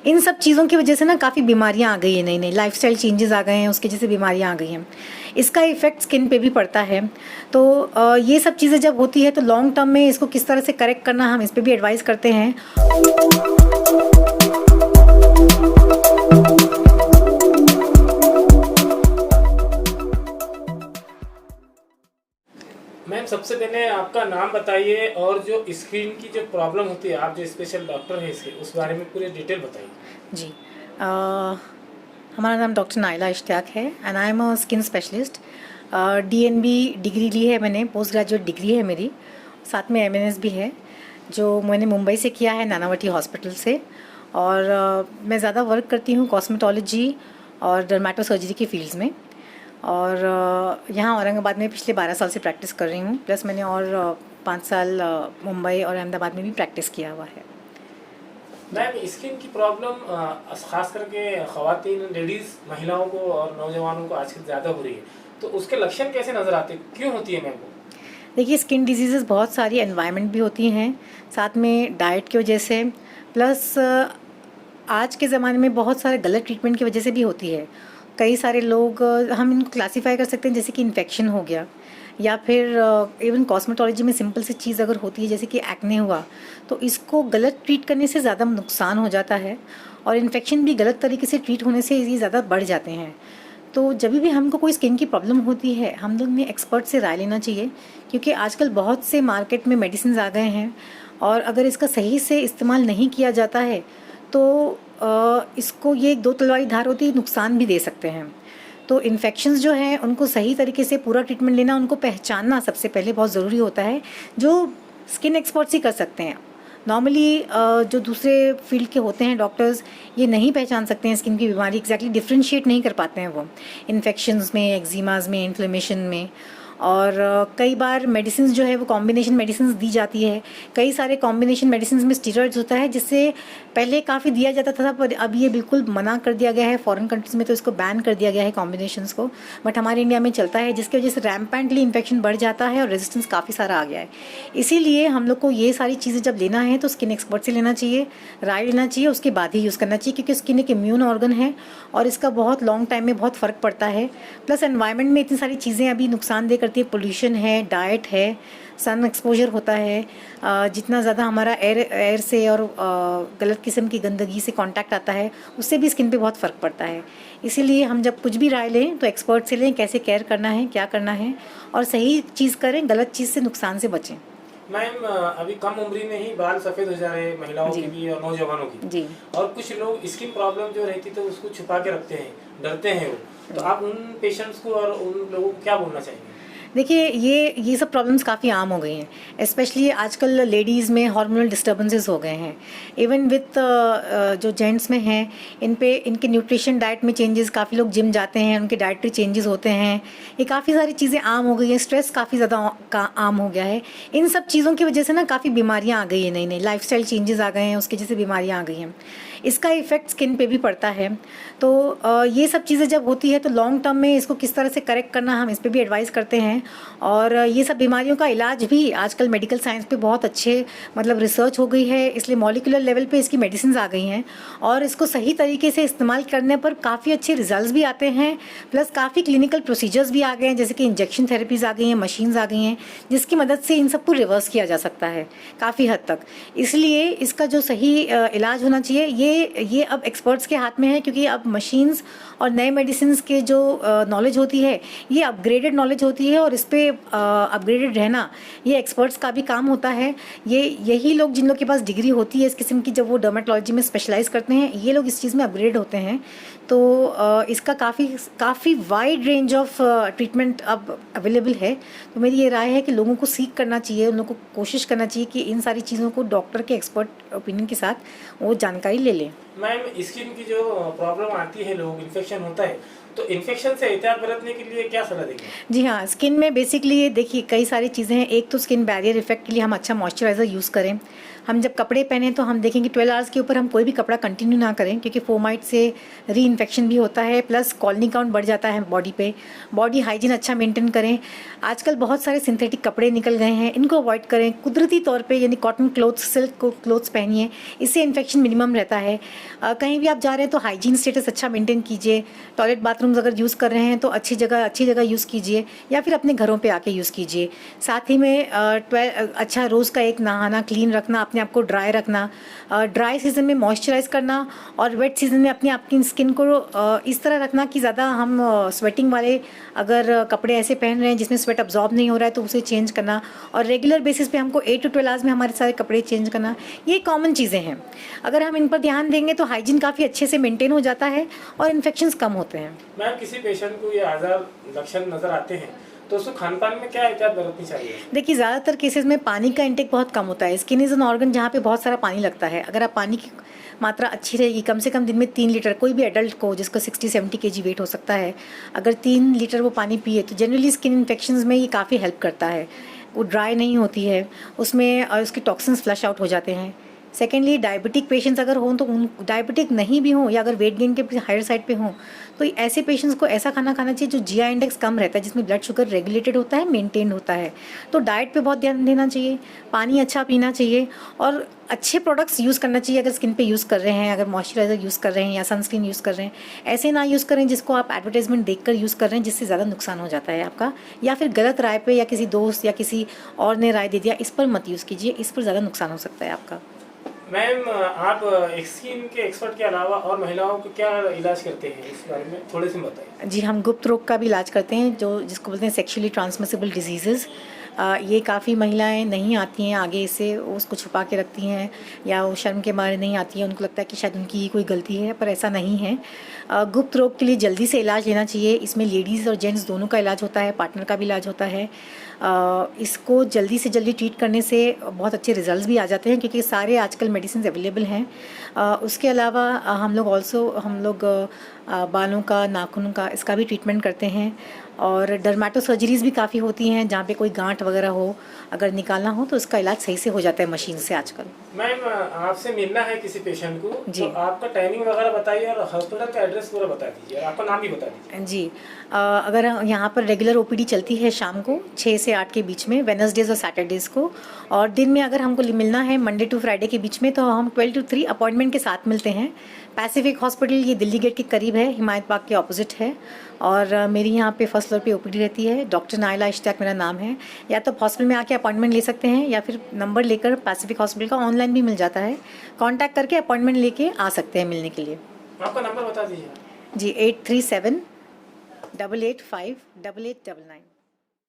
इन सब चीज़ों की वजह से ना काफ़ी बीमारियां आ गई हैं, नई नई लाइफस्टाइल चेंजेस आ गए हैं, उसकी वजह से बीमारियां आ गई हैं। इसका इफेक्ट स्किन पे भी पड़ता है। तो ये सब चीज़ें जब होती है तो लॉन्ग टर्म में इसको किस तरह से करेक्ट करना, हम इस पर भी एडवाइस करते हैं। मैम, सबसे पहले आपका नाम बताइए और जो स्किन की जो प्रॉब्लम होती है, आप जो स्पेशल डॉक्टर हैं इसके, उस बारे में पूरी डिटेल बताइए। जी, हमारा नाम डॉक्टर नाइला इश्तियाक है and I am a skin specialist. DNB degree ली है मैंने, पोस्ट ग्रेजुएट डिग्री है मेरी, साथ में एमएनएस भी है जो मैंने मुंबई से किया है, नानावटी हॉस्पिटल से। और मैं ज़्यादा वर्क करती हूँ कॉस्मेटोलॉजी और डर्मेटो सर्जरी की फील्ड्स में। और यहाँ औरंगाबाद में पिछले 12 साल से प्रैक्टिस कर रही हूँ, प्लस मैंने और 5 साल मुंबई और अहमदाबाद में भी प्रैक्टिस किया हुआ है। मैम, स्किन की प्रॉब्लम खास करके ख़वातीन, लेडीज़, महिलाओं को और नौजवानों को आजकल ज़्यादा हो रही है, तो उसके लक्षण कैसे नज़र आते हैं, क्यों होती है मैम वो? देखिए, स्किन डिजीज़ेस बहुत सारी एनवायरनमेंट भी होती हैं, साथ में डाइट की वजह से, प्लस आज के ज़माने में बहुत सारे गलत ट्रीटमेंट की वजह से भी होती है। कई सारे लोग हम इनको क्लासीफाई कर सकते हैं जैसे कि इन्फेक्शन हो गया, या फिर इवन कॉस्मेटोलॉजी में सिंपल सी चीज़ अगर होती है जैसे कि एक्ने हुआ, तो इसको गलत ट्रीट करने से ज़्यादा नुकसान हो जाता है, और इन्फेक्शन भी गलत तरीके से ट्रीट होने से ये ज़्यादा बढ़ जाते हैं। तो जब भी हमको कोई स्किन की प्रॉब्लम होती है, हम लोग ने एक्सपर्ट से राय लेना चाहिए, क्योंकि आजकल बहुत से मार्केट में मेडिसिन आ गए हैं, और अगर इसका सही से इस्तेमाल नहीं किया जाता है तो इसको ये एक दो तलवारी धार होती है, नुकसान भी दे सकते हैं। तो इन्फेक्शंस जो हैं उनको सही तरीके से पूरा ट्रीटमेंट लेना, उनको पहचानना सबसे पहले बहुत ज़रूरी होता है, जो स्किन एक्सपर्ट्स ही कर सकते हैं। नॉर्मली जो दूसरे फील्ड के होते हैं डॉक्टर्स, ये नहीं पहचान सकते हैं स्किन की बीमारी, एग्जैक्टली डिफ्रेंशिएट नहीं कर पाते हैं वो इन्फेक्शंस में, एक्जिमाज में, इन्फ्लेमेशन में। और कई बार मेडिसिन जो है वो कॉम्बिनेशन मेडिसिन दी जाती है। कई सारे कॉम्बिनेशन मेडिसिन में स्टीरॉइड्स होता है, जिससे पहले काफ़ी दिया जाता था, पर अब ये बिल्कुल मना कर दिया गया है। फॉरेन कंट्रीज़ में तो इसको बैन कर दिया गया है कॉम्बिनेशंस को, बट हमारे इंडिया में चलता है, जिसकी वजह से रैम्पेंटली इन्फेक्शन बढ़ जाता है और रेजिस्टेंस काफ़ी सारा आ गया है। इसीलिए हम लोग को ये सारी चीज़ें जब लेना है तो स्किन एक्सपर्ट से लेना चाहिए, राय लेना चाहिए, उसके बाद ही यूज़ करना चाहिए, क्योंकि स्किन एक इम्यून ऑर्गन है और इसका बहुत लॉन्ग टाइम में बहुत फ़र्क पड़ता है। प्लस एनवायरनमेंट में इतनी सारी चीज़ें अभी नुकसानदेह करती है, पोल्यूशन है, डाइट है, सन एक्सपोजर होता है, जितना ज़्यादा हमारा एयर से और गलत किस्म की गंदगी से कांटेक्ट आता है, उससे भी स्किन पे बहुत फ़र्क पड़ता है। इसीलिए हम जब कुछ भी राय लें तो एक्सपर्ट से लें, कैसे केयर करना है, क्या करना है, और सही चीज़ करें, गलत चीज़ से, नुकसान से बचें। मैम, अभी कम उम्र में ही बाल सफ़ेद हो जा रहे हैं, महिलाओं की भी और नौजवानों की जी। और कुछ लोग स्किन प्रॉब्लम जो रहती तो उसको छुपा के रखते हैं, डरते हैं वो, तो आप उन पेशेंट्स को और उन लोगों को क्या बोलना चाहेंगे? देखिए, ये सब प्रॉब्लम्स काफ़ी आम हो गई हैं, स्पेशली आजकल लेडीज़ में हार्मोनल डिस्टर्बेंसेस हो गए हैं। इवन विथ जो जेंट्स में हैं, इनके न्यूट्रिशन डाइट में चेंजेस, काफ़ी लोग जिम जाते हैं, उनके डाइटरी चेंजेस होते हैं, ये काफ़ी सारी चीज़ें आम हो गई हैं। स्ट्रेस काफ़ी ज़्यादा आम हो गया है। इन सब चीज़ों की वजह से ना काफ़ी बीमारियां आ गई हैं, नई नई लाइफस्टाइल चेंजेस आ गए हैं, उसकी वजह से बीमारियां आ गई हैं। इसका इफेक्ट स्किन पे भी पड़ता है। तो ये सब चीज़ें जब होती है तो लॉन्ग टर्म में इसको किस तरह से करेक्ट करना, हम इस पर भी एडवाइस करते हैं। और ये सब बीमारियों का इलाज भी आजकल मेडिकल साइंस पे बहुत अच्छे मतलब रिसर्च हो गई है, इसलिए मॉलिक्यूलर लेवल पे इसकी मेडिसिन आ गई हैं, और इसको सही तरीके से इस्तेमाल करने पर काफ़ी अच्छे रिजल्ट्स भी आते हैं। प्लस काफ़ी क्लिनिकल प्रोसीजर्स भी आ गए हैं, जैसे कि इंजेक्शन थेरेपीज़ आ गई हैं, मशीन्स आ गई हैं, जिसकी मदद से इन सबको रिवर्स किया जा सकता है काफ़ी हद तक। इसलिए इसका जो सही इलाज होना चाहिए, ये अब एक्सपर्ट्स के हाथ में है, क्योंकि अब मशीन्स और नए मेडिसिन के जो नॉलेज होती है, ये अपग्रेडेड नॉलेज होती है, और इस पर अपग्रेडेड रहना ये एक्सपर्ट्स का भी काम होता है। यही लोग, जिन लोग के पास डिग्री होती है इस किस्म की, जब वो डर्मेटोलॉजी में स्पेशलाइज करते हैं, ये लोग इस चीज़ में अपग्रेड होते हैं। तो इसका काफ़ी वाइड रेंज ऑफ ट्रीटमेंट अब अवेलेबल है। तो मेरी ये राय है कि लोगों को सीख करना चाहिए, उन लोगों को कोशिश करना चाहिए कि इन सारी चीज़ों को डॉक्टर के एक्सपर्ट ओपिनियन के साथ वो जानकारी ले लें। मैम, स्किन की जो प्रॉब्लम आती है, लोग इन्फेक्शन होता है, तो इन्फेक्शन से एहतियात बरतने के लिए क्या सलाह देंगे? जी हाँ, स्किन में बेसिकली देखिए कई सारी चीज़ें हैं। एक तो स्किन बैरियर इफेक्ट के लिए हम अच्छा मॉइस्चराइज़र यूज़ करें, हम जब कपड़े पहने तो हम देखें कि 12 आवर्स के ऊपर हम कोई भी कपड़ा कंटिन्यू ना करें, क्योंकि फोमाइट से री इन्फेक्शन भी होता है, प्लस कॉलोनी काउंट बढ़ जाता है बॉडी पे। बॉडी हाइजीन अच्छा मेंटेन करें। आजकल बहुत सारे सिंथेटिक कपड़े निकल गए हैं, इनको अवॉइड करें। कुदरती तौर पे यानी कॉटन क्लोथ्स, सिल्क क्लोथ्स पहनिए, इससे इन्फेक्शन मिनिमम रहता है। कहीं भी आप जा रहे हैं तो हाइजीन स्टेटस अच्छा मेंटेन कीजिए। टॉयलेट बाथरूम्स अगर यूज़ कर रहे हैं तो अच्छी जगह यूज़ कीजिए, या फिर अपने घरों पे आके यूज़ कीजिए। साथ ही में अच्छा रोज़ का एक नहाना, क्लीन रखना, अपने आप को ड्राई रखना, ड्राई सीजन में मॉइस्चराइज करना, और वेट सीजन में अपनी आपकी स्किन को इस तरह रखना कि ज़्यादा हम स्वेटिंग वाले अगर कपड़े ऐसे पहन रहे हैं जिसमें स्वेट अब्जॉर्ब नहीं हो रहा है तो उसे चेंज करना, और रेगुलर बेसिस पे हमको 8 to 12 आवर्स में हमारे सारे कपड़े चेंज करना। ये कॉमन चीज़ें हैं, अगर हम इन पर ध्यान देंगे तो हाइजीन काफ़ी अच्छे से मेंटेन हो जाता है और इन्फेक्शंस कम होते हैं। मैम, किसी पेशेंट को ये आजार लक्षण नजर आते हैं तो उसको खान पान में क्या एहतियात बरतनी चाहिए? देखिए, ज़्यादातर केसेस में पानी का इंटेक बहुत कम होता है। स्किन इज़ एन ऑर्गन जहाँ पे बहुत सारा पानी लगता है। अगर आप पानी की मात्रा अच्छी रहेगी, कम से कम दिन में 3 लीटर, कोई भी एडल्ट को जिसको 60-70 kg वेट हो सकता है, अगर 3 लीटर वो पानी पिए तो जनरली स्किन इन्फेक्शंस में ये काफ़ी हेल्प करता है। वो ड्राई नहीं होती है उसमें, और उसके टॉक्सिन्स फ्लश आउट हो जाते हैं। सेकेंडली, डायबिटिक पेशेंट्स अगर हों तो उन डायबिटिक नहीं भी हों या अगर वेट गेन के हायर साइड पे हों तो ऐसे पेशेंट्स को ऐसा खाना खाना चाहिए जो जीआई इंडेक्स कम रहता है, जिसमें ब्लड शुगर रेगुलेटेड होता है, मेंटेन होता है। तो डाइट पे बहुत ध्यान देना चाहिए, पानी अच्छा पीना चाहिए, और अच्छे प्रोडक्ट्स यूज़ करना चाहिए। अगर स्किन पे यूज़ कर रहे हैं, अगर मॉइस्चराइजर यूज़ कर रहे हैं या सनस्क्रीन यूज़ कर रहे हैं, ऐसे ना यूज़ करें जिसको आप एडवर्टाइजमेंट देखकर यूज़ कर रहे हैं, जिससे ज़्यादा नुकसान हो जाता है आपका, या फिर गलत राय पे या किसी दोस्त या किसी और ने राय दे दिया, इस पर मत यूज़ कीजिए, इस पर ज़्यादा नुकसान हो सकता है आपका। मैम, आप स्किन के एक्सपर्ट के अलावा और महिलाओं को क्या इलाज करते हैं, इस बारे में थोड़े से बताइए। जी, हम गुप्त रोग का भी इलाज करते हैं, जिसको बोलते हैं सेक्सुअली ट्रांसमिसिबल डिजीज़ेज़। ये काफ़ी महिलाएं नहीं आती हैं आगे, इससे उसको छुपा के रखती हैं या वो शर्म के मारे नहीं आती हैं, उनको लगता है कि शायद उनकी ही कोई गलती है, पर ऐसा नहीं है। गुप्त रोग के लिए जल्दी से इलाज लेना चाहिए। इसमें लेडीज़ और जेंट्स दोनों का इलाज होता है, पार्टनर का भी इलाज होता है। इसको जल्दी से जल्दी ट्रीट करने से बहुत अच्छे रिजल्ट्स भी आ जाते हैं, क्योंकि सारे आजकल मेडिसिन अवेलेबल हैं। उसके अलावा हम लोग बालों का, नाखूनों का, इसका भी ट्रीटमेंट करते हैं। और डर्मेटो सर्जरीज़ भी काफ़ी होती हैं, जहाँ पे कोई गांठ वगैरह हो, अगर निकालना हो तो उसका इलाज सही से हो जाता है मशीन से आजकल। मैम, आपसे मिलना है किसी पेशेंट को जी। तो आपका टाइमिंग वगैरह बताइए और हॉस्पिटल का एड्रेस पूरा बता दीजिए और आपका नाम भी बता दीजिए। जी, अगर यहाँ पर रेगुलर ओपीडी चलती है शाम को 6 से 8 के बीच में, वेडनेसडेज और सैटरडेज़ को, और दिन में अगर हमको मिलना है मंडे टू फ्राइडे के बीच में तो हम 12 to 3 अपॉइंटमेंट के साथ मिलते हैं। पैसिफिक हॉस्पिटल ये दिल्ली गेट के करीब है, हिमायत बाग के ऑपोजिट है। और मेरी यहाँ पे फर्स्ट फ्लोर पे ओपीडी रहती है। डॉक्टर नाइला इश्तियाक मेरा नाम है। या तो हॉस्पिटल में आके अपॉइंटमेंट ले सकते हैं, या फिर नंबर लेकर पैसिफिक हॉस्पिटल का ऑनलाइन भी मिल जाता है, कॉन्टैक्ट करके अपॉइंटमेंट लेके आ सकते हैं मिलने के लिए। आपका नंबर बता दीजिए। जी, 837-885-8899।